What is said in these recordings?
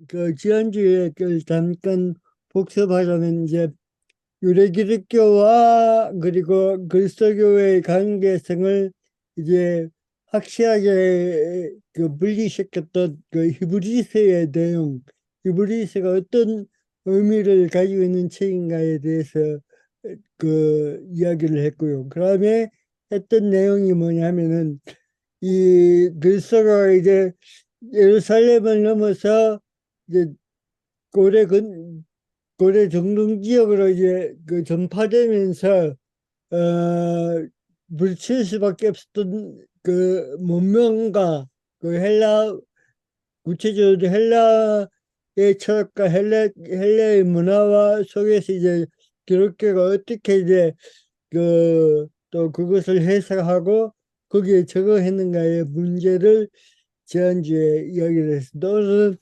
그 지난주에 그 잠깐 복습하자면 이제 유대 기독교와 그리고 그리스도교의 관계성을 이제 확실하게 그 분리시켰던 그 히브리서의 내용, 히브리서가 어떤 의미를 가지고 있는 책인가에 대해서 그 이야기를 했고요. 그다음에 했던 내용이 뭐냐면은 이 그리스도가 이제 예루살렘을 넘어서 이제 고대 근 고대 정동 지역으로 이제 그 전파되면서 어 물칠 수밖에 없었던 그 문명과 그 헬라, 구체적으로 헬라의 철학과 헬라의 문화와 속에서 이제 기독교가 어떻게 이제 그 또 그것을 해석하고 거기에 적응했는가의 문제를 지난주에 이야기를 했습니다. 오늘은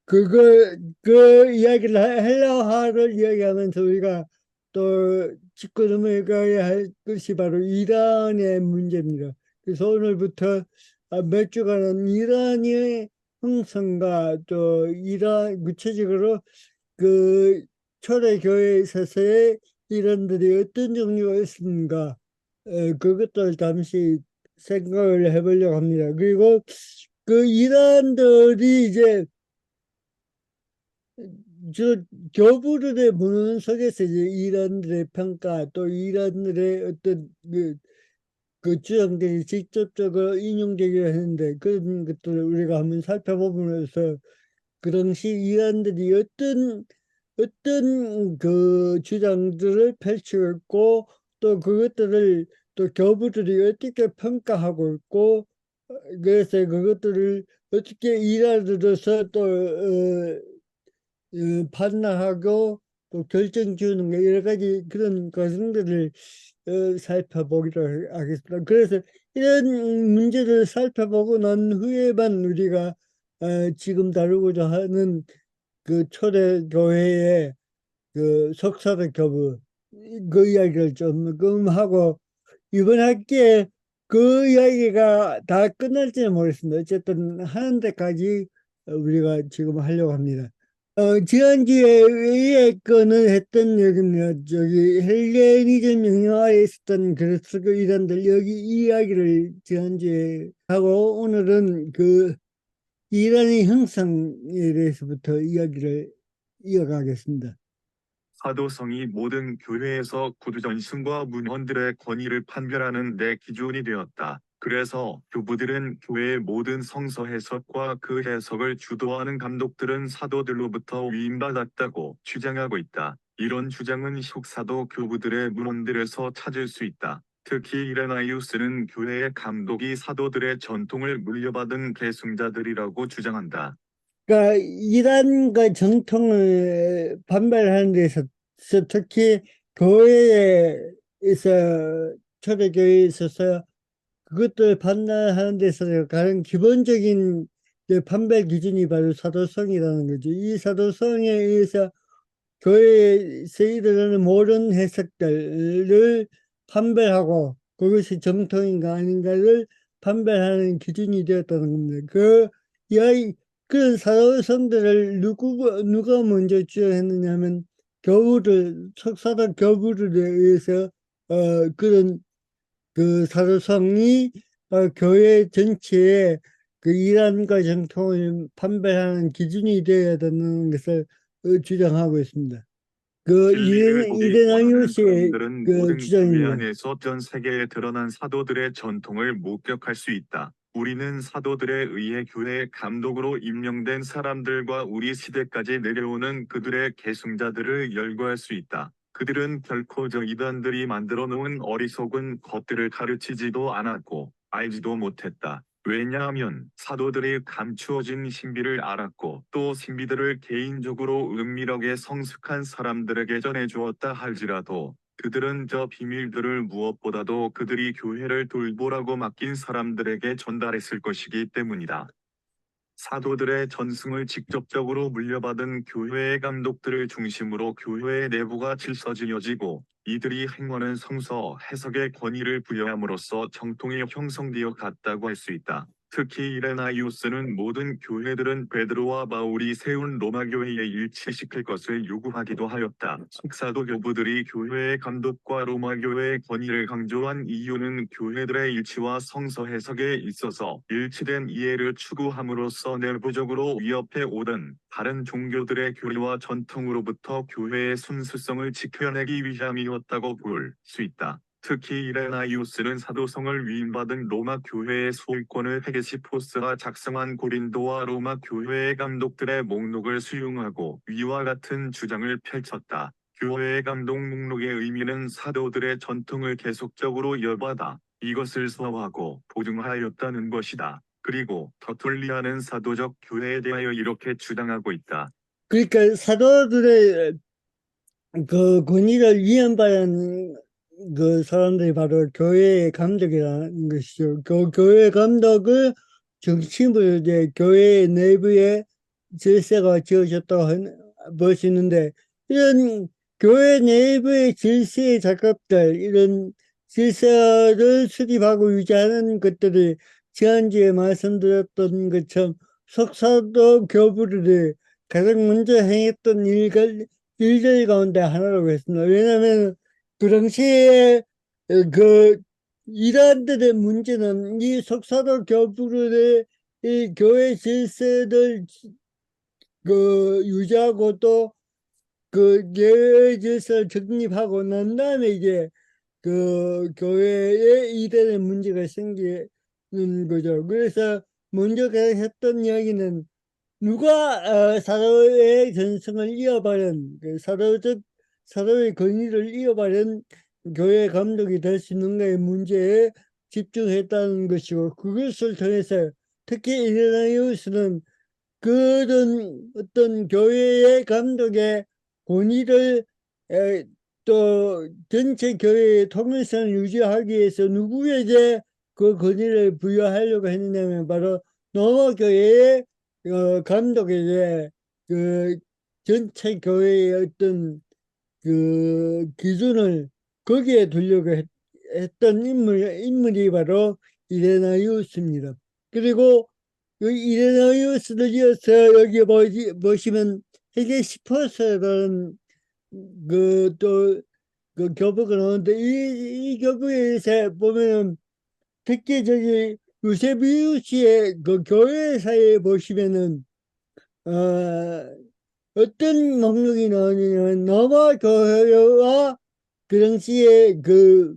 그 이야기를 헬라화를 이야기하면서 우리가 또 짚고 넘어가야 할 것이 바로 이란의 문제입니다. 그래서 오늘부터 몇 주간은 이란의 형성과 또 이란 구체적으로 그 초대교회에 있어서의 이란들이 어떤 종류가 있는가 그것들 잠시 생각을 해보려고 합니다. 그리고 그 이란들이 이제 저 교부들의 문헌 속에서 이제 이란들의 평가 또 이란들의 어떤 그 주장들이 직접적으로 인용되기도 했는데 그런 것들을 우리가 한번 살펴보면서 그 당시 이란들이 어떤 그 주장들을 펼치고 있고 또 그것들을 또 교부들이 어떻게 평가하고 있고 그래서 그것들을 어떻게 일하들어서 또 판단하고 또 결정 지우는 거 여러 가지 그런 과정들을 살펴보기로 하겠습니다. 그래서 이런 문제를 살펴보고 난 후에만 우리가 지금 다루고자 하는 그 초대교회의 그 속사도 교부 그 이야기를 조금 하고 이번 학기에 그 이야기가 다 끝날지는 모르겠습니다. 어쨌든 하는 데까지 우리가 지금 하려고 합니다. 지난주에 위에 거는 했던 얘기입니다. 저기 헬레니즘 영향 아래 있었던 그리스도 이단들 여기 이야기를 지난주에 하고 오늘은 그 이란의 형성에 대해서부터 이야기를 이어가겠습니다. 사도성이 모든 교회에서 구두 전승과 문헌들의 권위를 판별하는 내 기준이 되었다. 그래서 교부들은 교회의 모든 성서 해석과 그 해석을 주도하는 감독들은 사도들로부터 위임받았다고 주장하고 있다. 이런 주장은 혁사도 교부들의 문헌들에서 찾을 수 있다. 특히 이레나이우스는 교회의 감독이 사도들의 전통을 물려받은 계승자들이라고 주장한다. 그러니까 이란과 정통을 반발하는 데서 특히 교회에서 초대교회에 있어서 그것들 판단하는 데서 가장 기본적인 그 판별 기준이 바로 사도성이라는 거죠. 이 사도성에 의해서 교회에서 일어나는 모든 해석들을 판별하고 그것이 정통인가 아닌가를 판별하는 기준이 되었다는 겁니다. 이야기, 그런 사도성들을 누가 먼저 주장했느냐 하면 석사도 교부들에 의해서 그런 그 사도성이 교회 전체에 그 이란과 정통을 판별하는 기준이 되어야 되는 것을 주장하고 있습니다. 그 진리를 보기 이레나이오 원하는 씨의 사람들은 그 모든 교회 주장입니다. 안에서 전 세계에 드러난 사도들의 전통을 목격할 수 있다. 우리는 사도들에 의해 교회의 감독으로 임명된 사람들과 우리 시대까지 내려오는 그들의 계승자들을 열거할 수 있다. 그들은 결코 저 이단들이 만들어 놓은 어리석은 것들을 가르치지도 않았고 알지도 못했다. 왜냐하면 사도들이 감추어진 신비를 알았고 또 신비들을 개인적으로 은밀하게 성숙한 사람들에게 전해주었다 할지라도 그들은 저 비밀들을 무엇보다도 그들이 교회를 돌보라고 맡긴 사람들에게 전달했을 것이기 때문이다. 사도들의 전승을 직접적으로 물려받은 교회의 감독들을 중심으로 교회의 내부가 질서지어지고 이들이 행하는 성서 해석의 권위를 부여함으로써 정통이 형성되어 갔다고 할 수 있다. 특히 이레나이우스는 모든 교회들은 베드로와 바울이 세운 로마 교회에 일치시킬 것을 요구하기도 하였다. 사도 교부들이 교회의 감독과 로마 교회의 권위를 강조한 이유는 교회들의 일치와 성서 해석에 있어서 일치된 이해를 추구함으로써 내부적으로 위협해 오던 다른 종교들의 교리와 전통으로부터 교회의 순수성을 지켜내기 위함이었다고 볼 수 있다. 특히 이레나이우스는 사도성을 위임받은 로마 교회의 소유권을 헤게시포스가 작성한 고린도와 로마 교회의 감독들의 목록을 수용하고 위와 같은 주장을 펼쳤다. 교회의 감독 목록의 의미는 사도들의 전통을 계속적으로 이어받아 이것을 서하고 보증하였다는 것이다. 그리고 터툴리아는 사도적 교회에 대하여 이렇게 주장하고 있다. 그러니까 사도들의 그 권위를 위헌받은 그 사람들이 바로 교회의 감독이라는 것이죠. 그 교회 감독을 중심으로 이제 교회 내부에 질서가 지어졌다고 보시는데, 이런 교회 내부의 질서의 작업들, 이런 질서를 수립하고 유지하는 것들이 지난주에 말씀드렸던 것처럼 속사도 교부들이 가장 먼저 행했던 일들 가운데 하나라고 했습니다. 왜냐하면 그 당시에 그 이란들의 문제는 이 속사도 교부들의 이 교회 질서를 그 유지하고 또 그 교회 질서를 정립하고 난 다음에 이제 그 교회에 이란의 문제가 생기는 거죠. 그래서 먼저 했던 이야기는 누가 사도의 전승을 이어받은 사도의 권위를 이어받은 교회 감독이 될 수 있는가의 문제에 집중했다는 것이고, 그것을 통해서 특히 이레나이우스는 그런 어떤 교회의 감독의 권위를 또 전체 교회의 통일성을 유지하기 위해서 누구에게 그 권위를 부여하려고 했느냐면 바로 노마 교회의 감독에게 그 전체 교회의 어떤 그 기준을 거기에 두려고 했던 인물이 바로 이레나이우스입니다. 그리고 그 이레나이우스를 이어서 여기 보시면 헤게시포스라는 그 또 그 교부가 나오는데 이 교부에서 보면 특히 저기 유세비우스의 그 교회사에 보시면은 어, 어떤 목록이 나오냐면 로마 교회와 그 당시에 그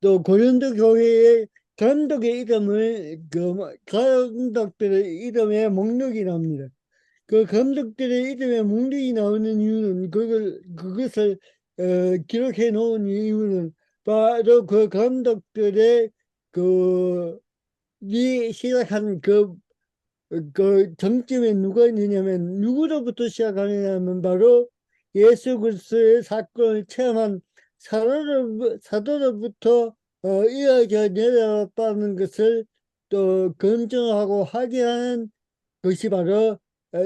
또 고린도 교회의 감독의 이름을 그 감독들의 이름에 목록이 나옵니다. 그 감독들의 이름에 목록이 나오는 이유는 그것을 기록해 놓은 이유는 바로 그 감독들의 이 시작한 그 정점에 누가 있느냐면 누구로부터 시작하느냐면 바로 예수 그리스도의 사건을 체험한 사도로부터 이어져 내려왔다는 것을 또 검증하고 확인하는 것이 바로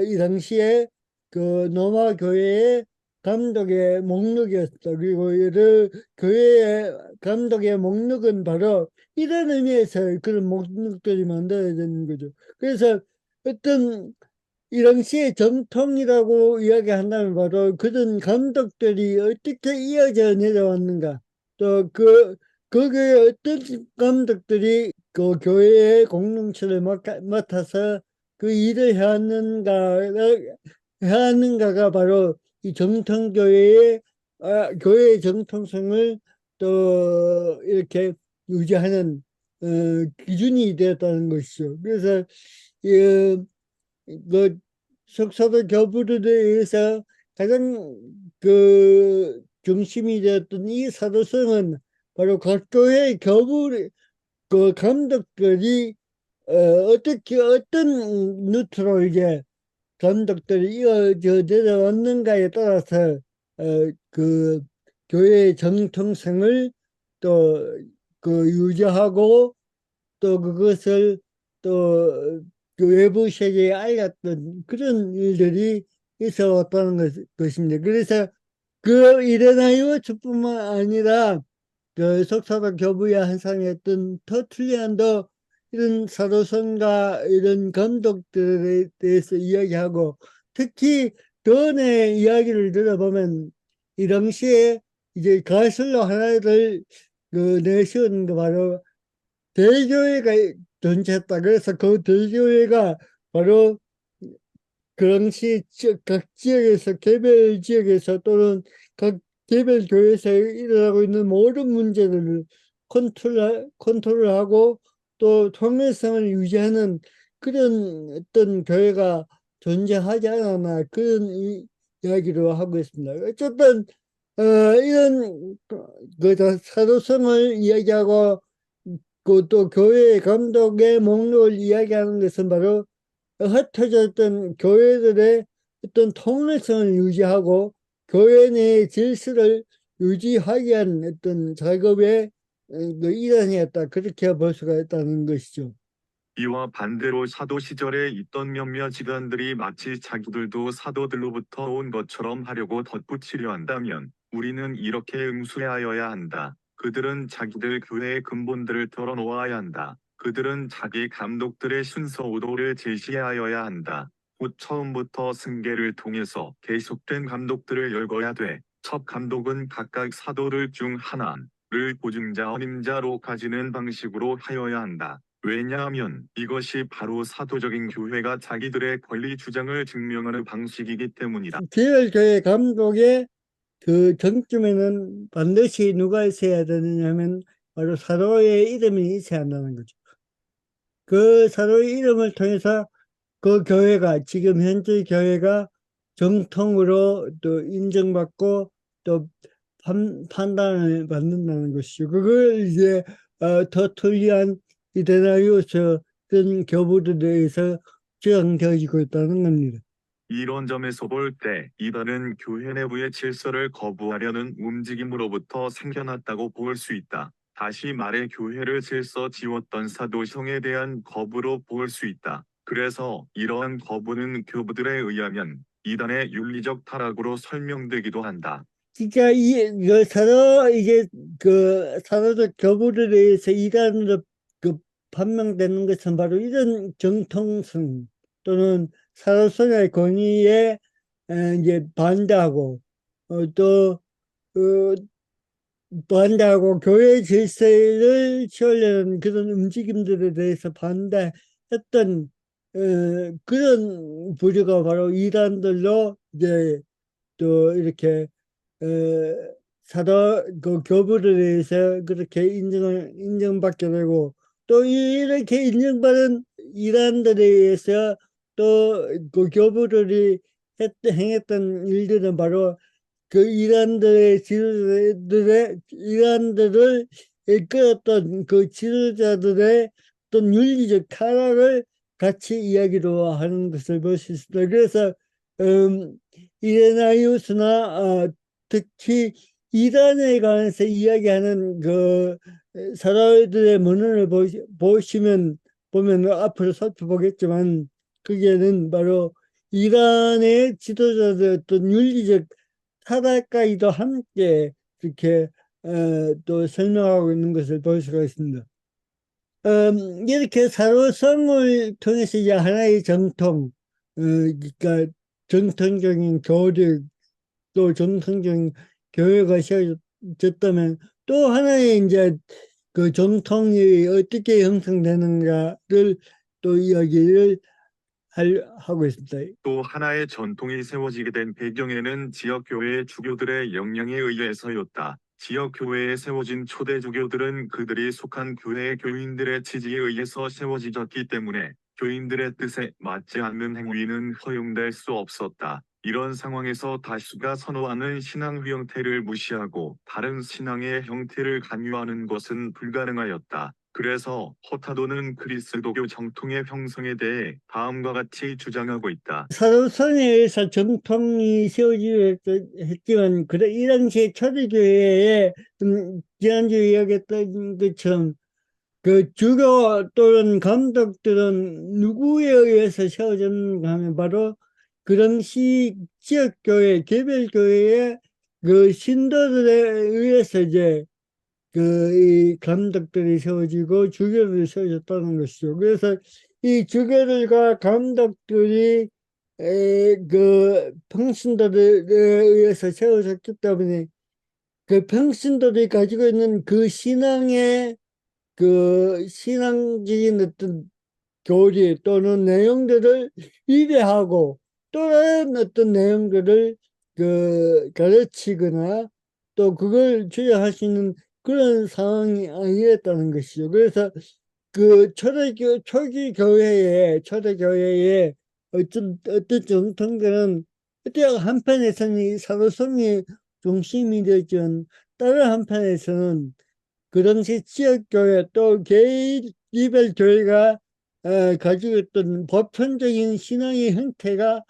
이 당시에 그 로마 교회의 감독의 목록이었다. 그리고 여러 교회의 감독의 목록은 바로 이런 의미에서 그런 목록들이 만들어지는 거죠. 그래서 어떤 이 당시의 정통이라고 이야기한다면 바로 그런 감독들이 어떻게 이어져 내려왔는가, 또 거기에 어떤 감독들이 그 교회의 공동체를 맡아서 그 일을 해왔는가가 바로 이 정통교회의 교회의 정통성을 또 이렇게 유지하는 기준이 되었다는 것이죠. 그래서 그 석사도 교부들에 의해서 가장 그 중심이 되었던 이 사도성은 바로 각 교회 그 감독들이 어떻게 어떤 루트로 이제 감독들이 이어져 내려왔는가에 따라서 그 교회의 정통성을 또 그 유지하고 또 그것을 또 그 외부 세계에 알렸던 그런 일들이 있어 왔다는 것입니다. 그래서 그 이레나이오스뿐만 아니라 그 석사도 교부의 한 사람이었던 터툴리안도 이런 사도성과 이런 감독들에 대해서 이야기하고, 특히 전의 이야기를 들어보면 이 당시에 이제 가설로 하나를 내세운 거 바로 대교회가 존재했다. 그래서 그 대교회가 바로 그 당시 각 지역에서, 개별 지역에서 또는 각 개별 교회에서 일어나고 있는 모든 문제들을 컨트롤하고 또 통일성을 유지하는 그런 어떤 교회가 존재하지 않았나, 그런 이야기로 하고 있습니다. 어쨌든 이런 사도성을 이야기하고 그 또 교회 감독의 목록을 이야기하는 것은 바로 흩어졌던 교회들의 어떤 통일성을 유지하고 교회 내의 질서를 유지하기 위한 어떤 작업의 그 일환이었다. 그렇게 볼 수가 있다는 것이죠. 이와 반대로 사도 시절에 있던 몇몇 집단들이 마치 자기들도 사도들로부터 온 것처럼 하려고 덧붙이려 한다면 우리는 이렇게 응수하여야 한다. 그들은 자기들 교회의 근본들을 털어놓아야 한다. 그들은 자기 감독들의 순서 오도를 제시하여야 한다. 곧 처음부터 승계를 통해서 계속된 감독들을 열거야 돼. 첫 감독은 각각 사도를 중 하나를 보증자 헌임자로 가지는 방식으로 하여야 한다. 왜냐하면 이것이 바로 사도적인 교회가 자기들의 권리 주장을 증명하는 방식이기 때문이다. 개별교회 감독의 그 정점에는 반드시 누가 있어야 되느냐면 바로 사도의 이름이 있어야 한다는 거죠. 그 사도의 이름을 통해서 그 교회가, 지금 현재 교회가 정통으로 또 인정받고 또 판단을 받는다는 것이죠. 그걸 이제 터툴리안, 이데나이오스 등 교부들에 의해서 주장되어지고 있다는 겁니다. 이런 점에서 볼 때 이단은 교회 내부의 질서를 거부하려는 움직임으로부터 생겨났다고 볼 수 있다. 다시 말해 교회를 질서 지웠던 사도성에 대한 거부로 볼 수 있다. 그래서 이러한 거부는 교부들에 의하면 이단의 윤리적 타락으로 설명되기도 한다. 그러니까 이 서로 이제 그 사도적 교부들에 의해서 이단으로 그 판명되는 것은 바로 이런 정통성 또는 사도성의 권위에 이제 반대하고 또 반대하고 교회 질서를 취하려는 그런 움직임들에 대해서 반대했던 그런 부류가 바로 이단들로 이제 또 이렇게 어, 사도 그 교부를 위해서 그렇게 인정받게 되고 또 이렇게 인정받은 이단들에 의해서 또 그 교부들이 행했던 일들은 바로 그 이란들을 이끌었던 그 지도자들의 어떤 윤리적 타락을 같이 이야기로 하는 것을 볼 수 있습니다. 그래서 이레나이우스나 특히 이란에 관해서 이야기하는 그 사람들의 문헌을 보면 앞으로 살펴보겠지만 거기에는 바로 이란의 지도자들의 어떤 윤리적 타락까지도 함께 이렇게 또 설명하고 있는 것을 볼 수가 있습니다. 이렇게 사도성을 통해서 이제 하나의 정통, 그러니까 정통적인 교육, 또 정통적인 교회가 세워졌다면 또 하나의 이제 그 정통이 어떻게 형성되는가를 또 이야기를 하고 있습니다. 또 하나의 전통이 세워지게 된 배경에는 지역교회의 주교들의 영향에 의해서였다. 지역교회에 세워진 초대 주교들은 그들이 속한 교회의 교인들의 지지에 의해서 세워지졌기 때문에 교인들의 뜻에 맞지 않는 행위는 허용될 수 없었다. 이런 상황에서 다수가 선호하는 신앙 형태를 무시하고 다른 신앙의 형태를 강요하는 것은 불가능하였다. 그래서 호타도는 그리스도교 정통의 형성에 대해 다음과 같이 주장하고 있다. 사도성에 의해서 정통이 세워지려 했지만 그래 이 당시에 초대교회에 지난주에 이야기했던 것처럼 그 주교 또는 감독들은 누구에 의해서 세워졌는가 하면 바로 그 당시 지역교회, 개별교회의 그 신도들에 의해서 이제 이 감독들이 세워지고 주교들이 세워졌다는 것이죠. 그래서 이 주교들과 감독들이 평신도들에 의해서 세워졌기 때문에 그 평신도들이 가지고 있는 그 신앙의 신앙적인 어떤 교리 또는 내용들을 이해하고 또 다른 어떤 내용들을 가르치거나 또 그걸 주장할 수 있는 그런 상황이 아니었다는 것이죠. 그래서 초대 교회의 어떤 정통들은 어떤 한편에서는 이 사도성이 중심이 되었지만 다른 한편에서는 그 당시 지역교회 또 개인별 교회가 가지고 있던 보편적인 신앙의 형태가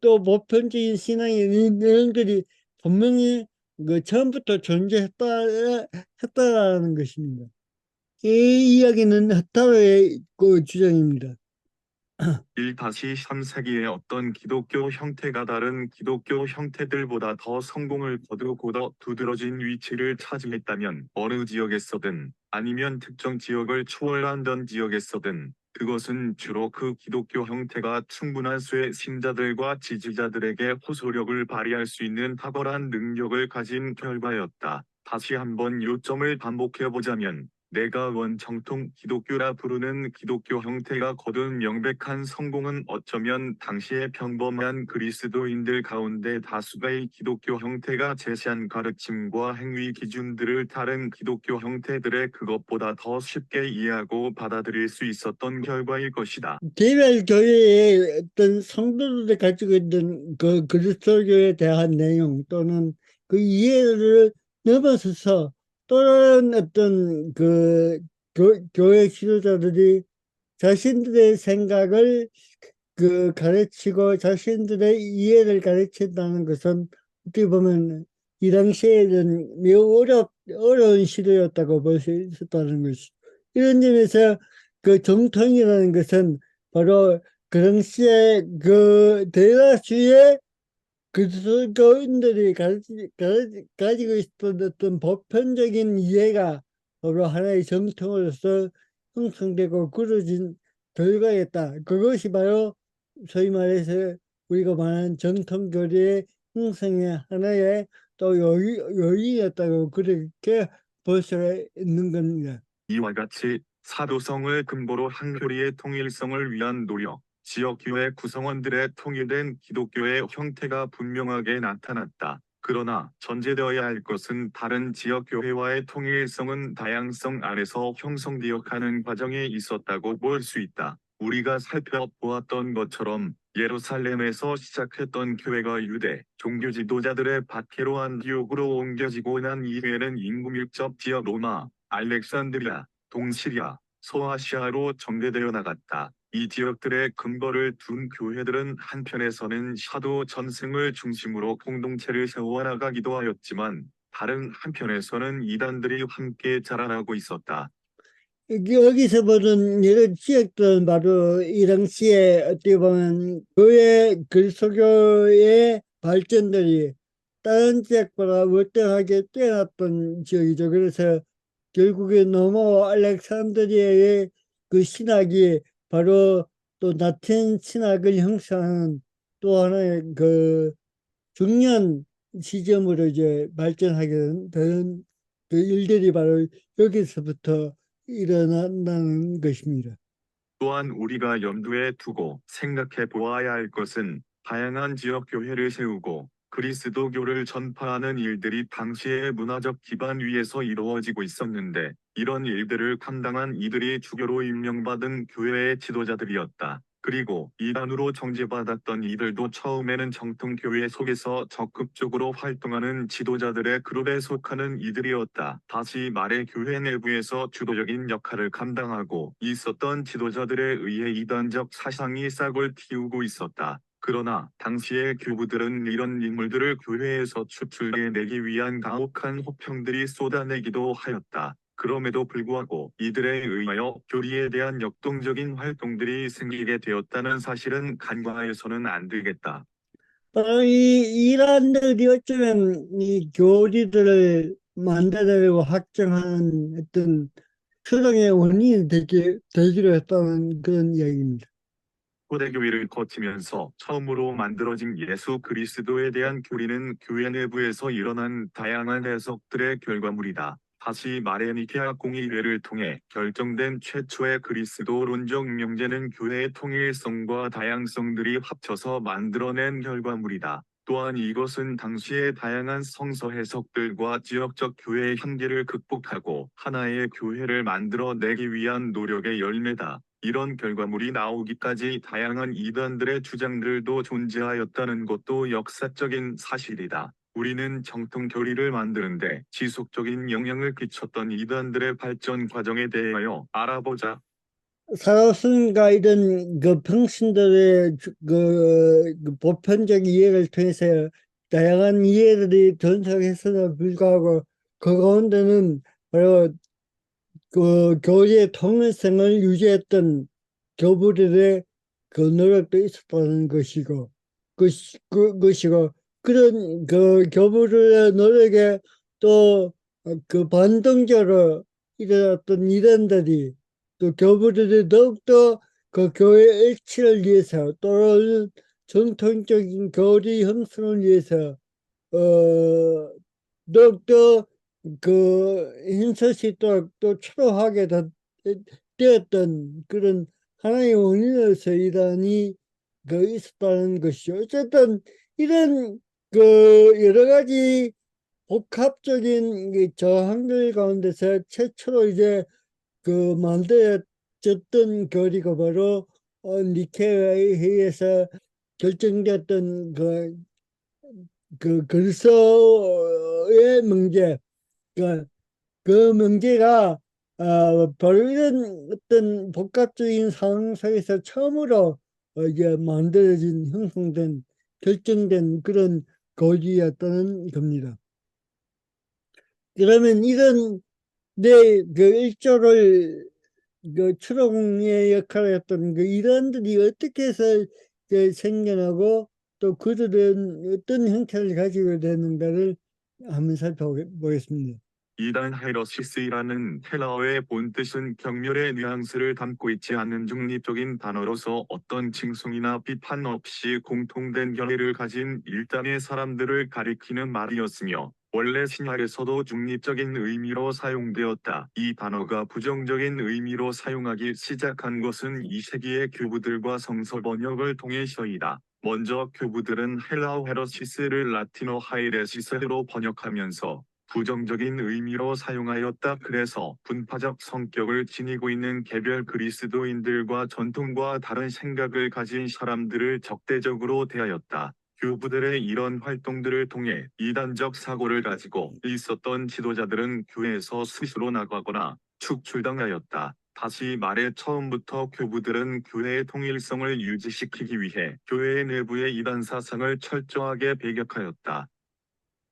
또 보편적인 신앙의 내용들이 분명히 처음부터 했다라는 것입니다. 이 이야기는 하타로의 주장입니다. 1-3세기의 어떤 기독교 형태가 다른 기독교 형태들보다 더 성공을 거두고 더 두드러진 위치를 차지했다면 어느 지역에서든 아니면 특정 지역을 초월한던 지역에서든 그것은 주로 그 기독교 형태가 충분한 수의 신자들과 지지자들에게 호소력을 발휘할 수 있는 탁월한 능력을 가진 결과였다. 다시 한번 요점을 반복해보자면 내가 원정통 기독교라 부르는 기독교 형태가 거둔 명백한 성공은 어쩌면 당시의 평범한 그리스도인들 가운데 다수가 이 기독교 형태가 제시한 가르침과 행위 기준들을 다른 기독교 형태들의 그것보다 더 쉽게 이해하고 받아들일 수 있었던 결과일 것이다. 개별 교회의 어떤 성도들이 가지고 있는 그리스도교에 대한 내용 또는 그 이해를 넘어서서 또 다른 어떤 교회 지도자들이 자신들의 생각을 가르치고 자신들의 이해를 가르친다는 것은 어떻게 보면 이 당시에는 매우 어려운 시대였다고 볼 수 있었다는 것이. 이런 점에서 정통이라는 것은 바로 그 당시에 대다수의 그리스도인들이 가지고 있었던 어떤 보편적인 이해가 바로 하나의 정통으로서 형성되고 그려진 결과였다. 그것이 바로 소위 말해서 우리가 말하는 정통교리의 형성의 하나의 또 요인이었다고 그렇게 볼 수가 있는 겁니다. 이와 같이 사도성을 근거로 한 교리의 통일성을 위한 노력, 지역교회 구성원들의 통일된 기독교의 형태가 분명하게 나타났다. 그러나 전제되어야 할 것은 다른 지역교회와의 통일성은 다양성 안에서 형성되어 가는 과정에 있었다고 볼 수 있다. 우리가 살펴보았던 것처럼 예루살렘에서 시작했던 교회가 유대 종교 지도자들의 박해로 안디옥으로 옮겨지고 난 이후에는 인구 밀접 지역 로마, 알렉산드리아, 동시리아, 소아시아로 전개되어 나갔다. 이 지역들의 근거를 둔 교회들은 한편에서는 사도 전승을 중심으로 공동체를 세워나가기도 하였지만 다른 한편에서는 이단들이 함께 자라나고 있었다. 여기서 보는 여러 지역들은 바로 이 당시에 어떻게 보면 교회 그리스도교의 발전들이 다른 지역보다 월등하게 뛰어났던 지역이죠. 그래서 결국에 너무 알렉산드리아의 신학이 바로 또 라틴 신학을 형성하는 또 하나의 중요한 시점으로 이제 발전하게 된 일들이 바로 여기서부터 일어난다는 것입니다. 또한 우리가 염두에 두고 생각해 보아야 할 것은 다양한 지역 교회를 세우고 그리스도교를 전파하는 일들이 당시의 문화적 기반 위에서 이루어지고 있었는데 이런 일들을 감당한 이들이 주교로 임명받은 교회의 지도자들이었다. 그리고 이단으로 정죄받았던 이들도 처음에는 정통교회 속에서 적극적으로 활동하는 지도자들의 그룹에 속하는 이들이었다. 다시 말해 교회 내부에서 주도적인 역할을 감당하고 있었던 지도자들에 의해 이단적 사상이 싹을 틔우고 있었다. 그러나 당시의 교부들은 이런 인물들을 교회에서 추출해내기 위한 가혹한 호평들이 쏟아내기도 하였다. 그럼에도 불구하고 이들에 의하여 교리에 대한 역동적인 활동들이 생기게 되었다는 사실은 간과해서는 안 되겠다. 바로 이 이란들이 어쩌면 이 교리들을 만들어내고 확정하는 어떤 추정의 원인이 되기로 했다는 그런 이야기입니다. 초대교회를 거치면서 처음으로 만들어진 예수 그리스도에 대한 교리는 교회 내부에서 일어난 다양한 해석들의 결과물이다. 다시 말해 니케아 공의회를 통해 결정된 최초의 그리스도론적 명제는 교회의 통일성과 다양성들이 합쳐서 만들어낸 결과물이다. 또한 이것은 당시의 다양한 성서 해석들과 지역적 교회의 한계를 극복하고 하나의 교회를 만들어내기 위한 노력의 열매다. 이런 결과물이 나오기까지 다양한 이단들의 주장들도 존재하였다는 것도 역사적인 사실이다. 우리는 정통 교리를 만드는데 지속적인 영향을 끼쳤던 이단들의 발전 과정에 대하여 알아보자. 사도승과 이런 그 평신도의 그 보편적 이해를 통해서 다양한 이해들이 존속했음에도 불구하고 그 가운데는 바로 그 교리의 통일성을 유지했던 교부들의 그 노력도 있었다는 것이고 것이고 그런 그 교부들의 노력에 또 그 반동적으로 일어났던 이단들이 또 교부들이 더욱더 그 교회 일치를 위해서 또는 전통적인 교리 형성을 위해서 더욱더 그 힘쓸 또 초라하게 되었던 그런 하나의 원인으로서 이란이 그 있었다는 것이죠. 어쨌든 이런 그 여러 가지 복합적인 그 저항들 가운데서 최초로 이제 그 만들어졌던 교리가 바로 니케아 회의에서 결정됐던 그 그리스도의 명제, 그, 그 명제가 바로 이런 어떤 복합적인 상황 속에서 처음으로 이게 만들어진 형성된 결정된 그런 교리였다는 겁니다. 그러면 이런 내 그 일조를 그 추론의 역할을 했던 그 이단들이 어떻게 해서 그 생겨나고 또 그들은 어떤 형태를 가지고 되는가를 한번 살펴보겠습니다. 이단 헤러시스이라는 헬라어의 본뜻은 경멸의 뉘앙스를 담고 있지 않는 중립적인 단어로서 어떤 칭송이나 비판 없이 공통된 견해를 가진 일단의 사람들을 가리키는 말이었으며 원래 신약에서도 중립적인 의미로 사용되었다. 이 단어가 부정적인 의미로 사용하기 시작한 것은 2세기의 교부들과 성서 번역을 통해서이다. 먼저 교부들은 헬라어 헤러시스를 라틴어 하이레시스로 번역하면서 부정적인 의미로 사용하였다. 그래서 분파적 성격을 지니고 있는 개별 그리스도인들과 전통과 다른 생각을 가진 사람들을 적대적으로 대하였다. 교부들의 이런 활동들을 통해 이단적 사고를 가지고 있었던 지도자들은 교회에서 스스로 나가거나 축출당하였다. 다시 말해 처음부터 교부들은 교회의 통일성을 유지시키기 위해 교회 내부의 이단 사상을 철저하게 배격하였다.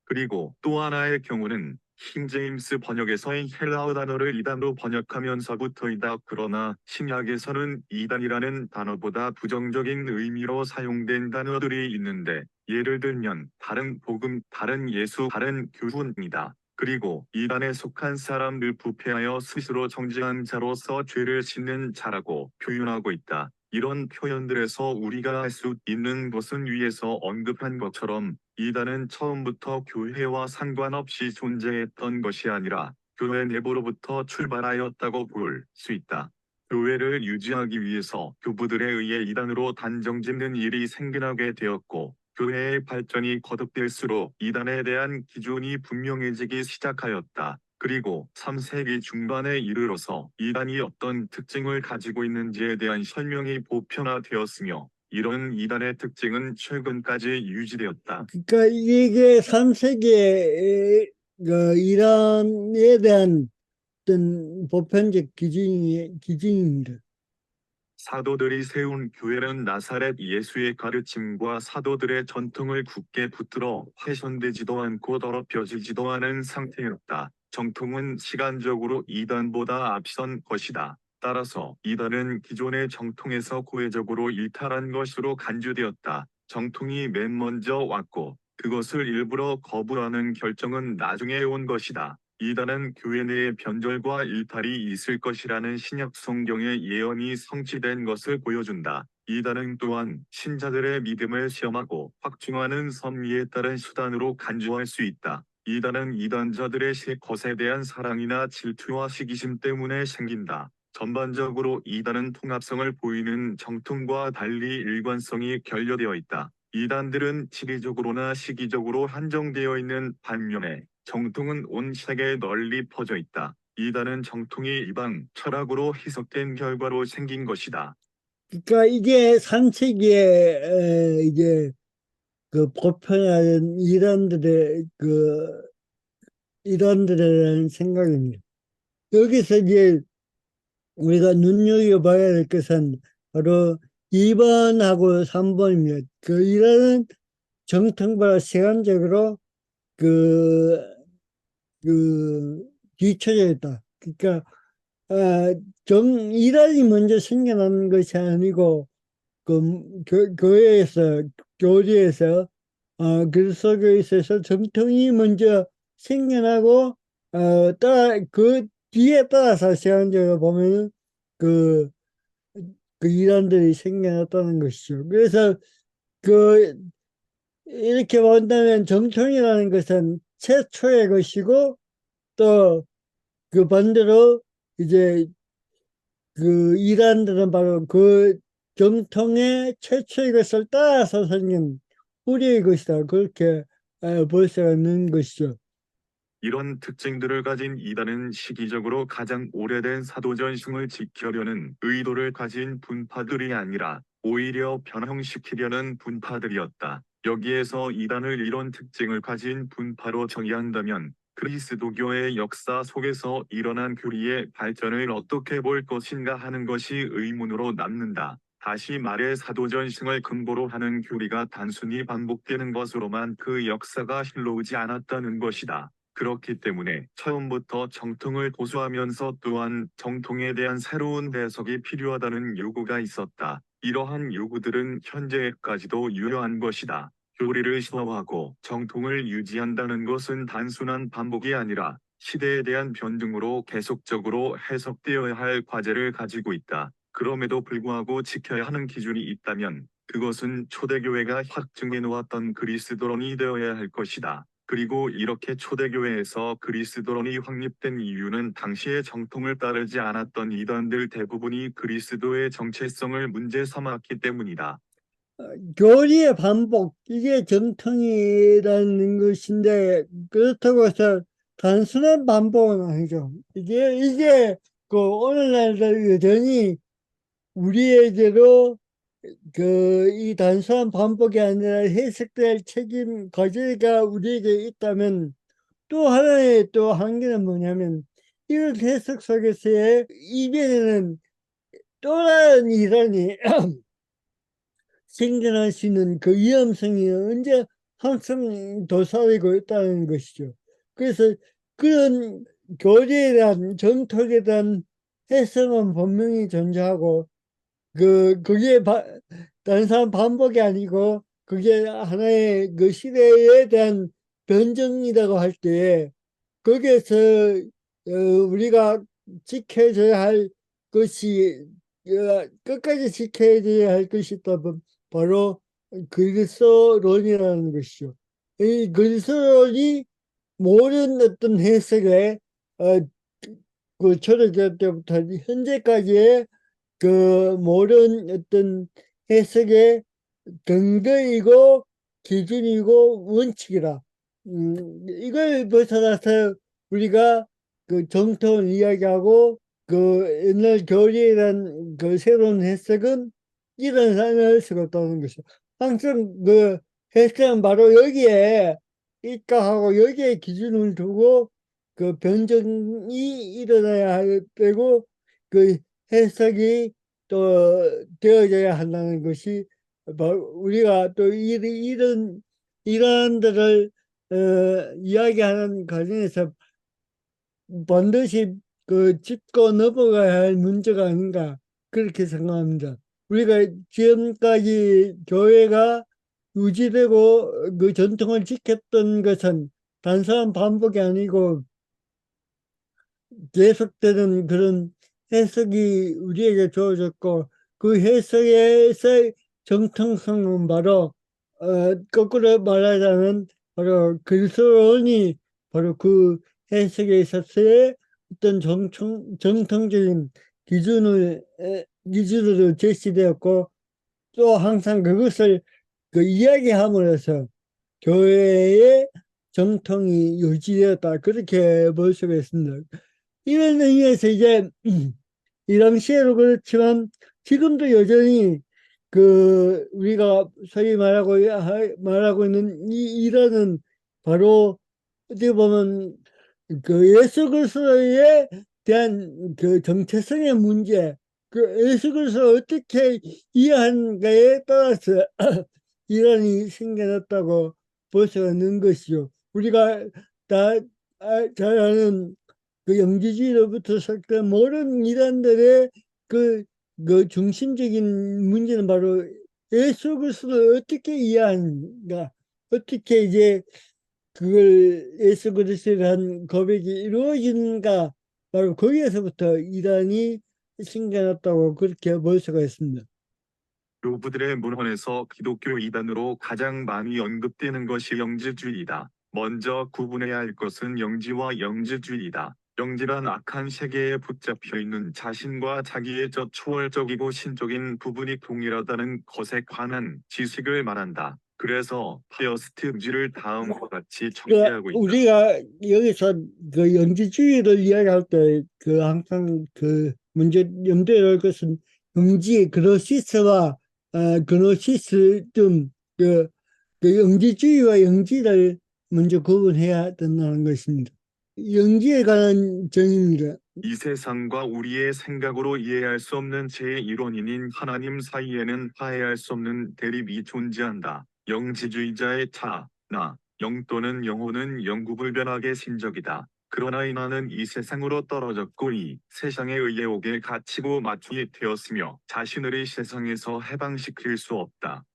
그리고 또 하나의 경우는 킹제임스 번역에서의 헬라어 단어를 이단으로 번역하면서부터이다. 그러나 신약에서는 이단이라는 단어보다 부정적인 의미로 사용된 단어들이 있는데 예를 들면 다른 복음, 다른 예수, 다른 교훈이다. 그리고 이단에 속한 사람들 부패하여 스스로 정죄한 자로서 죄를 씻는 자라고 표현하고 있다. 이런 표현들에서 우리가 알 수 있는 것은 위에서 언급한 것처럼 이단은 처음부터 교회와 상관없이 존재했던 것이 아니라 교회 내부로부터 출발하였다고 볼 수 있다. 교회를 유지하기 위해서 교부들에 의해 이단으로 단정짓는 일이 생겨나게 되었고 교회의 발전이 거듭될수록 이단에 대한 기준이 분명해지기 시작하였다. 그리고 3세기 중반에 이르러서 이단이 어떤 특징을 가지고 있는지에 대한 설명이 보편화되었으며 이런 이단의 특징은 최근까지 유지되었다. 그러니까 이게 3세기의 그 이란에 대한 어떤 보편적 기준입니다. 사도들이 세운 교회는 나사렛 예수의 가르침과 사도들의 전통을 굳게 붙들어 훼손되지도 않고 더럽혀지지도 않은 상태였다. 정통은 시간적으로 이단보다 앞선 것이다. 따라서 이단은 기존의 정통에서 고해적으로 일탈한 것으로 간주되었다. 정통이 맨 먼저 왔고 그것을 일부러 거부하는 결정은 나중에 온 것이다. 이단은 교회 내에 변절과 일탈이 있을 것이라는 신약 성경의 예언이 성취된 것을 보여준다. 이단은 또한 신자들의 믿음을 시험하고 확증하는 섭리에 따른 수단으로 간주할 수 있다. 이단은 이단자들의 것에 대한 사랑이나 질투와 시기심 때문에 생긴다. 전반적으로 이단은 통합성을 보이는 정통과 달리 일관성이 결여되어 있다. 이단들은 지리적으로나 시기적으로 한정되어 있는 반면에 정통은 온 세계에 널리 퍼져 있다. 이단은 정통이 이방 철학으로 희석된 결과로 생긴 것이다. 그러니까 이게 산체기에 이제 그 보편화된 이란들의 생각입니다. 여기서 이제 우리가 눈여겨봐야 될 것은 바로 2번하고 3번입니다. 그 이란은 정통보다 시간적으로 그, 그 뒤처져 있다. 그러니까 이란이 먼저 생겨난 것이 아니고 교회에서 교리에서 그리스도교에 있어서 정통이 먼저 생겨나고 그 뒤에 따라서 시간적으로 보면 그, 그 이란들이 생겨났다는 것이죠. 그래서 그 이렇게 본다면 정통이라는 것은 최초의 것이고 또 그 반대로 이제 그 이란들은 바로 그 정통의 최초의 것을 따라서 생긴 우리의 것이다. 그렇게 볼 수가 있는 것이죠. 이런 특징들을 가진 이단은 시기적으로 가장 오래된 사도전승을 지켜려는 의도를 가진 분파들이 아니라 오히려 변형시키려는 분파들이었다. 여기에서 이단을 이런 특징을 가진 분파로 정의한다면 그리스도교의 역사 속에서 일어난 교리의 발전을 어떻게 볼 것인가 하는 것이 의문으로 남는다. 다시 말해 사도전승을 근거로 하는 교리가 단순히 반복되는 것으로만 그 역사가 흘러오지 않았다는 것이다. 그렇기 때문에 처음부터 정통을 고수하면서 또한 정통에 대한 새로운 해석이 필요하다는 요구가 있었다. 이러한 요구들은 현재까지도 유효한 것이다. 교리를 시화하고 정통을 유지한다는 것은 단순한 반복이 아니라 시대에 대한 변증으로 계속적으로 해석되어야 할 과제를 가지고 있다. 그럼에도 불구하고 지켜야 하는 기준이 있다면 그것은 초대교회가 확증해 놓았던 그리스도론이 되어야 할 것이다. 그리고 이렇게 초대교회에서 그리스도론이 확립된 이유는 당시의 정통을 따르지 않았던 이단들 대부분이 그리스도의 정체성을 문제 삼았기 때문이다. 교리의 반복, 이게 정통이라는 것인데, 그렇다고 해서 단순한 반복은 아니죠. 이게 오늘날도 여전히 우리에게로 이 단순한 반복이 아니라 해석될 책임, 과제가 우리에게 있다면 또 하나의 또 한계는 뭐냐면 이런 해석 속에서의 이변에는 또 다른 이론이 생겨날 수 있는 그 위험성이 언제 항상 도사리고 있다는 것이죠. 그래서 그런 교리에 대한 정통에 대한 해석은 분명히 존재하고 그게 단순한 반복이 아니고 그게 하나의 그 시대에 대한 변정이라고 할 때에 거기에서 우리가 지켜져야 할 것이 끝까지 지켜져야 할 것이 있다면 바로 그리스도론이라는 것이죠. 이 그리스도론이 모든 어떤 해석에 어, 그 초대교회 때부터 현재까지의 그 모든 어떤 해석의 근거이고 기준이고 원칙이라. 이걸 벗어나서 우리가 그 정통을 이야기하고 그 옛날 교리에 대한 그 새로운 해석은 일어날 수가 없다는 것이죠. 항상 그 해석은 바로 여기에 입각하고 여기에 기준을 두고 그 변정이 일어나야 되고 그 해석이 또 되어져야 한다는 것이 우리가 또 이런 데를 이야기하는 과정에서 반드시 그 짚고 넘어가야 할 문제가 아닌가 그렇게 생각합니다. 우리가 지금까지 교회가 유지되고 그 전통을 지켰던 것은 단순한 반복이 아니고 계속되는 그런 해석이 우리에게 주어졌고 그 해석에서의 정통성은 바로 거꾸로 말하자면 바로 그리스도인이 바로 그 해석에 있어서의 어떤 정통적인 기준으로 제시되었고 또 항상 그것을 그 이야기함으로써 교회의 정통이 유지되었다 그렇게 볼 수가 있습니다. 이런 의미에서 이제 이 당시에도 그렇지만 지금도 여전히 그 우리가 소위 말하고 있는 이 일화는 바로 어떻게 보면 그 예수 그리스도에 대한 그 정체성의 문제, 그 예수 그리스도를 어떻게 이해하는가에 따라서 이란이 생겨났다고 볼 수가 있는 것이죠. 우리가 다 잘 아는 그 영지주의로부터 시작된 모든 이단들의 그, 그 중심적인 문제는 바로 예수 그리스도를 어떻게 이해하는가, 어떻게 이제 그걸 예수 그리스도에 대한 고백이 이루어지는가, 바로 거기에서부터 이단이 생겨났다고 그렇게 볼 수가 있습니다. 교부들의 문헌에서 기독교 이단으로 가장 많이 언급되는 것이 영지주의이다. 먼저 구분해야 할 것은 영지와 영지주의이다. 영지란 악한 세계에 붙잡혀 있는 자신과 자기의 초월적이고 신적인 부분이 동일하다는 것에 관한 지식을 말한다. 그래서 피어스트지를 다음과 같이 정리하고 있다. 우리가 여기서 그 영지주의를 이야기할 때 그 항상 그 문제 염두에 둘 것은 영지 그노시스와 그노시스 그 영지주의와 영지를 먼저 구분해야 된다는 것입니다. 영지에 관한 정의입니다. 이 세상과 우리의 생각으로 이해할 수 없는 제1원인인 하나님 사이에는 화해할 수 없는 대립이 존재한다. 영지주의자의 나, 영 또는 영혼은 영구불변하게 신적이다. 그러나 인하는 이 세상으로 떨어졌고 이 세상에 의해 옥에 갇히고 마투이 되었으며 자신을 이 세상에서 해방시킬 수 없다.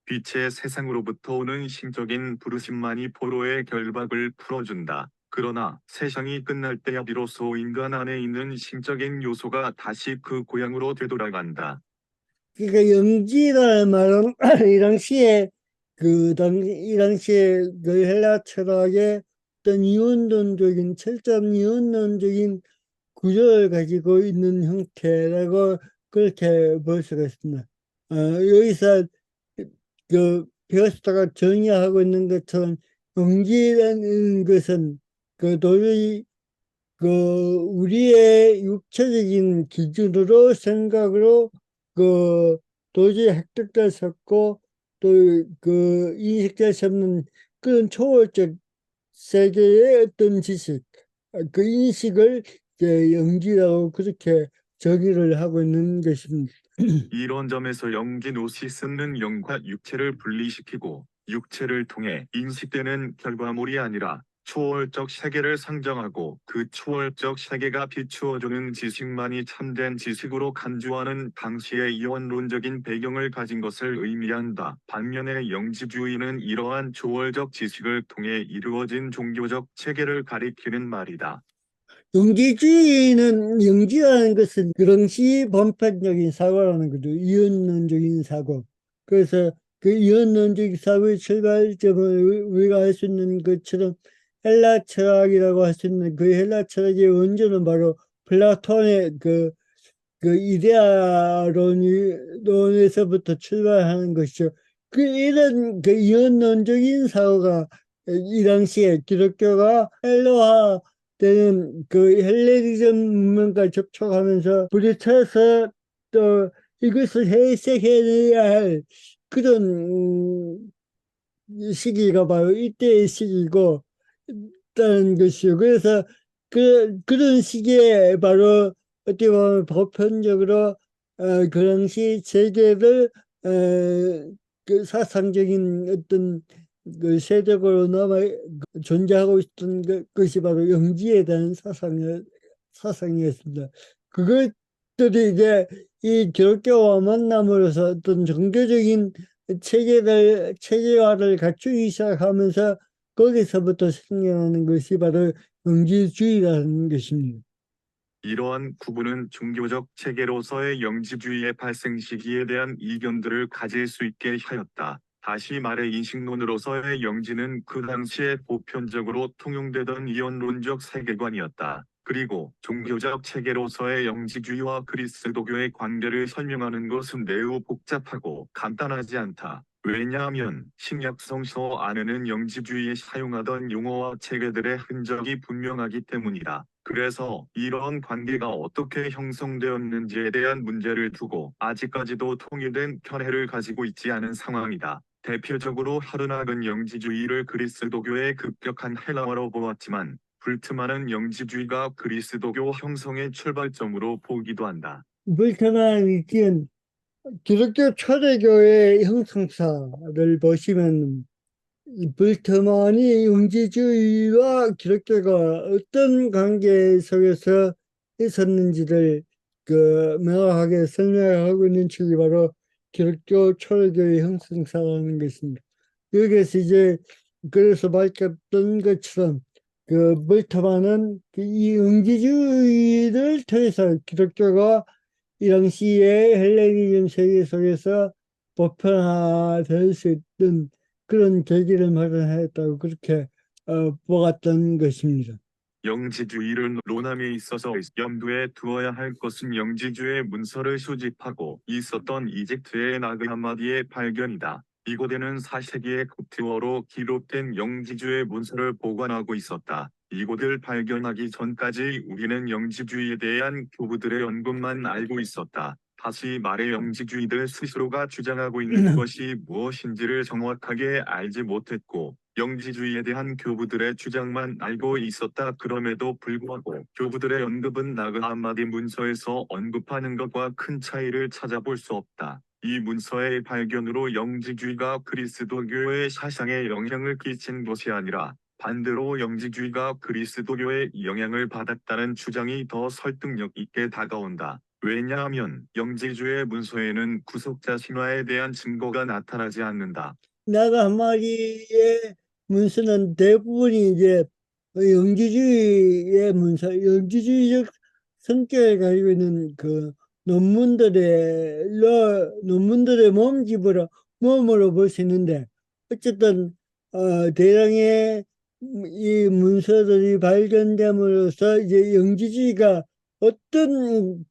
빛의 세상으로부터 오는 신적인 부르심만이 포로의 결박을 풀어준다. 그러나 세상이 끝날 때야 비로소 인간 안에 있는 신적인 요소가 다시 그 고향으로 되돌아간다. 그러니까 영지라는 말은 이 당시에 그 헬라 철학의 어떤 이원론적인 철저한 이원론적인 구조를 가지고 있는 형태라고 그렇게 볼 수가 있습니다. 여기서 그 베어스타가 정의하고 있는 것처럼 영지라는 것은 그 도저히 그 우리의 육체적인 기준으로 생각으로 그 도저히 획득될 수 없고 또 그 인식될 수 없는 그런 초월적 세계의 어떤 지식, 그 인식을 이제 영지라고 그렇게 정의를 하고 있는 것입니다. 이런 점에서 영기노시스는 영과 육체를 분리시키고 육체를 통해 인식되는 결과물이 아니라 초월적 세계를 상정하고 그 초월적 세계가 비추어주는 지식만이 참된 지식으로 간주하는 당시의 이원론적인 배경을 가진 것을 의미한다. 반면에 영지주의는 이러한 초월적 지식을 통해 이루어진 종교적 체계를 가리키는 말이다. 영지라는 것은 그릉시 본편적인 사고라는 거죠. 이언론적인 사고. 그래서 그 이언론적 사고의 출발점을 우리가 알 수 있는 것처럼 헬라 철학이라고 할 수 있는 그 헬라 철학의 원조는 바로 플라톤의 그 이데아론에서부터 출발하는 것이죠. 이런 그 이언론적인 사고가 이 당시에 기독교가 헬라화 되는 그 헬레니즘 문명과 접촉하면서 부딪혀서 또 이것을 해석해내야 할 그런 시기가 바로 이때의 시기고 있다는 것이요. 그래서 그런 시기에 바로 어떻게 보면 보편적으로 그 당시 세계를 그 사상적인 어떤 그 세력으로 존재하고 있던 것이 바로 영지에 대한 사상이었습니다. 그것들이 이제 이 기독교와 만남으로써 어떤 종교적인 체계화를 갖추기 시작하면서 거기서부터 생겨나는 것이 바로 영지주의라는 것입니다. 이러한 구분은 종교적 체계로서의 영지주의의 발생 시기에 대한 이견들을 가질 수 있게 하였다. 다시 말해 인식론으로서의 영지는 그 당시에 보편적으로 통용되던 이원론적 세계관이었다. 그리고 종교적 체계로서의 영지주의와 그리스도교의 관계를 설명하는 것은 매우 복잡하고 간단하지 않다. 왜냐하면 신약 성서 안에는 영지주의에 사용하던 용어와 체계들의 흔적이 분명하기 때문이다. 그래서 이런 관계가 어떻게 형성되었는지에 대한 문제를 두고 아직까지도 통일된 견해를 가지고 있지 않은 상황이다. 대표적으로 하르낙은 영지주의를 그리스도교의 급격한 헬라화로 보았지만 불트만은 영지주의가 그리스도교 형성의 출발점으로 보기도 한다. 불편한 있긴 기독교 초대교회 형성사를 보시면 이 불트만이 영지주의와 기독교가 어떤 관계 속에서 있었는지를 명확하게 설명하고 있는 책이 바로 기독교 초대교회 형성사라는 것입니다. 여기에서 이제 그래서 밝혔던 것처럼 불트만은 이 영지주의를 통해서 기독교가 이 당시에 헬레니즘 세계 속에서 보편화될 수 있던 그런 계기를 마련했다고 그렇게 보았던 것입니다. 영지주의를 논함에 있어서 염두에 두어야 할 것은 영지주의 문서를 수집하고 있었던 이집트의 나그 함마디의 발견이다. 이곳에는 4세기의 kopt어로 기록된 영지주의 문서를 보관하고 있었다. 이곳을 발견하기 전까지 우리는 영지주의에 대한 교부들의 언급만 알고 있었다. 다시 말해 영지주의들 스스로가 주장하고 있는 것이 무엇인지를 정확하게 알지 못했고 영지주의에 대한 교부들의 주장만 알고 있었다. 그럼에도 불구하고 교부들의 언급은 나그 함마디 문서에서 언급하는 것과 큰 차이를 찾아볼 수 없다. 이 문서의 발견으로 영지주의가 그리스도교의 사상에 영향을 끼친 것이 아니라 반대로 영지주의가 그리스도교의 영향을 받았다는 주장이 더 설득력 있게 다가온다. 왜냐하면 영지주의 문서에는 구속자 신화에 대한 증거가 나타나지 않는다. 나가 한 마리의 문서는 대부분이 이제 영지주의의 문서, 영지주의적 성격을 가지고 있는 논문들의 몸으로 볼 수 있는데, 어쨌든, 대량의 이 문서들이 발견됨으로써 이제 영지주의가 어떤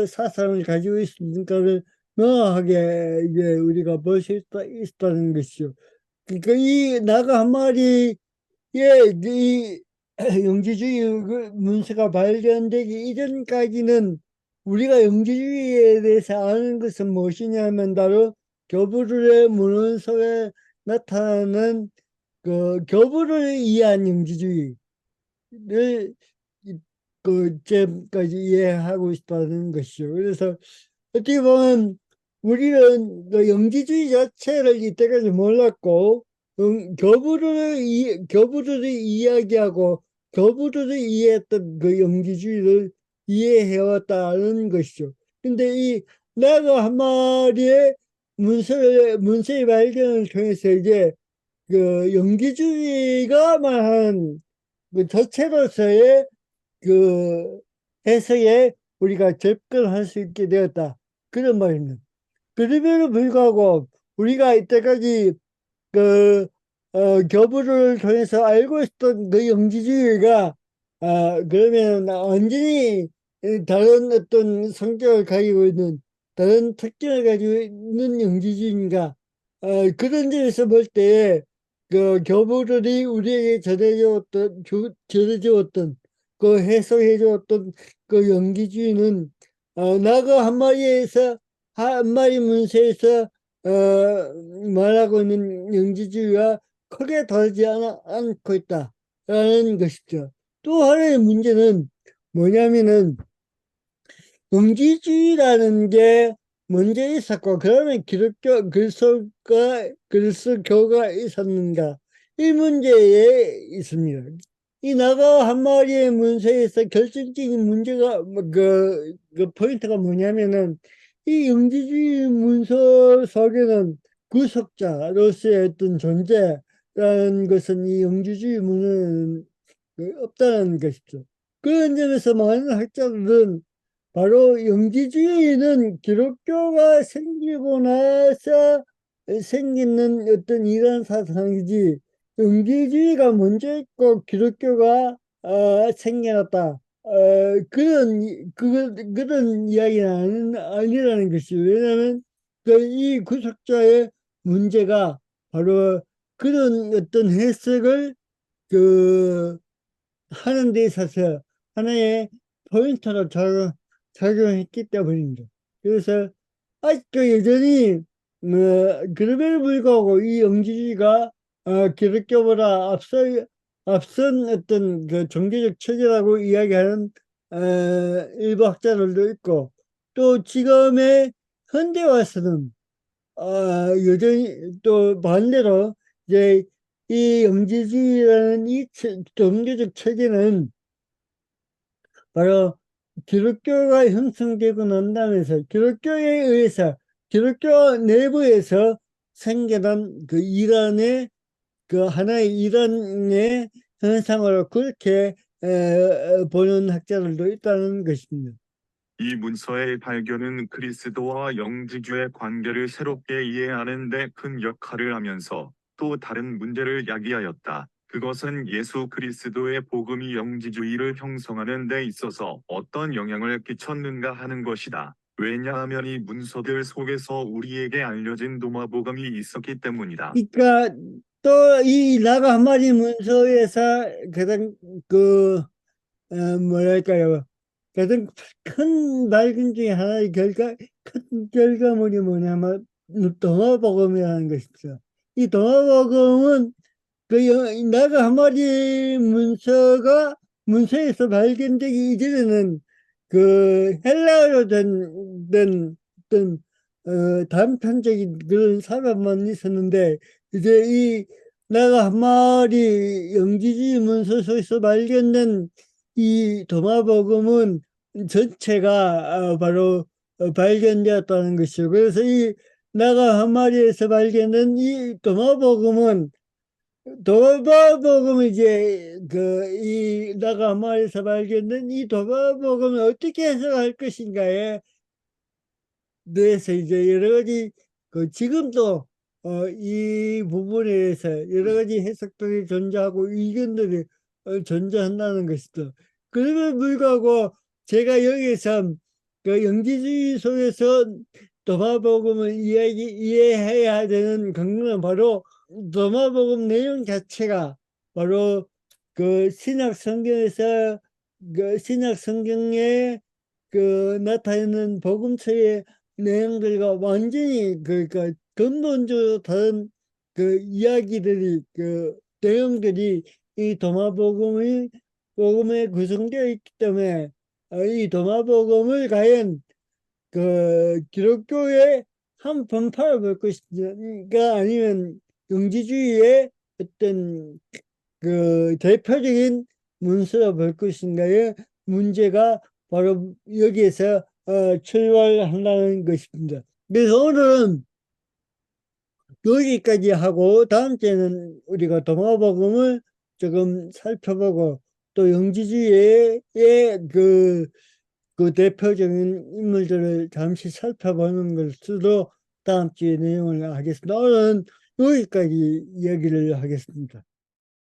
사상을 가지고 있는가를 명확하게 이제 우리가 볼 수 있다는 것이죠. 그러니까 이 나가 한 마리의 이 영지주의 문서가 발견되기 이전까지는 우리가 영지주의에 대해서 아는 것은 무엇이냐면 바로 교부들의 문헌 속에 나타나는 교부를 이해한 영지주의를 지금까지 이해하고 있다는 것이죠. 그래서 어떻게 보면 우리는 영지주의 자체를 이때까지 몰랐고 교부들이 이야기하고 교부들이 이해했던 영지주의를 이해해왔다는 것이죠. 근데 이 나가 한 마리의 문서의 발견을 통해서 이제 영지주의가 말한 자체로서의 해석에 우리가 접근할 수 있게 되었다. 그런 말입니다. 그럼에도 불구하고 우리가 이때까지 교부를 통해서 알고 있었던 영지주의가 그러면 완전히 다른 어떤 성격을 가지고 있는 다른 특징을 가지고 있는 영지주의인가 그런 점에서 볼 때 교부들이 우리에게 전해주었던 해석해 주었던 영지주의는 나가 한 마리 문서에서 말하고 있는 영지주의와 크게 다르지 않고 있다라는 것이죠. 또 하나의 문제는 뭐냐면은 영지주의라는 게 먼저 있었고 그러면 그리스도교가 있었는가 이 문제에 있습니다. 이 나가 한 마리의 문서에서 결정적인 문제가 포인트가 뭐냐면은 이 영지주의 문서 속에는 구속자로서의 어떤 존재라는 것은 이 영지주의 문화는 없다는 것이죠. 그런 점에서 많은 학자들은 바로 영지주의는 기독교가 생기고 나서 생기는 어떤 이런 사상이지, 영지주의가 먼저 있고 기독교가 생겨났다. 그런 이야기는 아니라는 것이, 왜냐하면 이 구속자의 문제가 바로 그런 어떤 해석을 그 하는 데 있어서 하나의 포인트로 작용했기 때문입니다. 그래서 아직도 여전히 그럼에도 불구하고 이 영지주의가 기독교보다 앞선 어떤 그 종교적 체제라고 이야기하는 일부 학자들도 있고, 또 지금의 현대 와서는 여전히 또 반대로 이제 이 영지주의라는 이 종교적 체계는 바로 기독교가 형성되고 난 다음에서 기독교에 의해서 기독교 내부에서 생겨난 그 이란의 그 하나의 이란의 현상으로 그렇게 보는 학자들도 있다는 것입니다. 이 문서의 발견은 그리스도와 영지주의 관계를 새롭게 이해하는 데 큰 역할을 하면서 또 다른 문제를 야기하였다. 그것은 예수 그리스도의 복음이 영지주의를 형성하는 데 있어서 어떤 영향을 끼쳤는가 하는 것이다. 왜냐하면 이 문서들 속에서 우리에게 알려진 도마복음이 있었기 때문이다. 그러니까 또 이 나가 한 마리 문서에서 가장 뭐랄까요, 가장 큰 밝은 중에 하나의 큰 결과물이 뭐냐면 동화복음이라는 것이죠. 이 동화복음은 나가 한 마리 문서에서 발견되기 이전에는 그 헬라어로 된 어떤 단편적인 그런 사과만 있었는데, 이제 이 나가 한 마리 영지주의 문서 속에서 발견된 이 도마복음은 전체가 바로 발견되었다는 것이죠. 그래서 이 나가 한 마리에서 발견된 이 도마복음은 이제 이 나가 한 마리에서 발견된 이 도마복음을 어떻게 해석할 것인가에 대해서 이제 여러 가지 지금도 이 부분에 대해서 여러 가지 해석들이 존재하고 의견들이 존재한다는 것이죠. 그럼에도 불구하고 제가 여기서 그 영지주의 속에서 도마복음을 이해해야 되는 근거는 바로 도마복음 내용 자체가 바로 그 신약 성경에서 신약 성경에 나타나는 복음서의 내용들과 완전히 그러니까 근본적으로 다른 이야기들이 내용들이 이 복음에 구성되어 있기 때문에 이 도마복음을 과연 기독교의 한 번파로 볼 것인가, 아니면 영지주의의 어떤 대표적인 문서로 볼 것인가의 문제가 바로 여기에서 출발한다는 것입니다. 그래서 오늘은 여기까지 하고 다음 주에는 우리가 동화복음을 조금 살펴보고 또 영지주의의 그 대표적인 인물들을 잠시 살펴보는 것으로 다음 주에 내용을 하겠습니다. 오늘은 여기까지 이야기를 하겠습니다.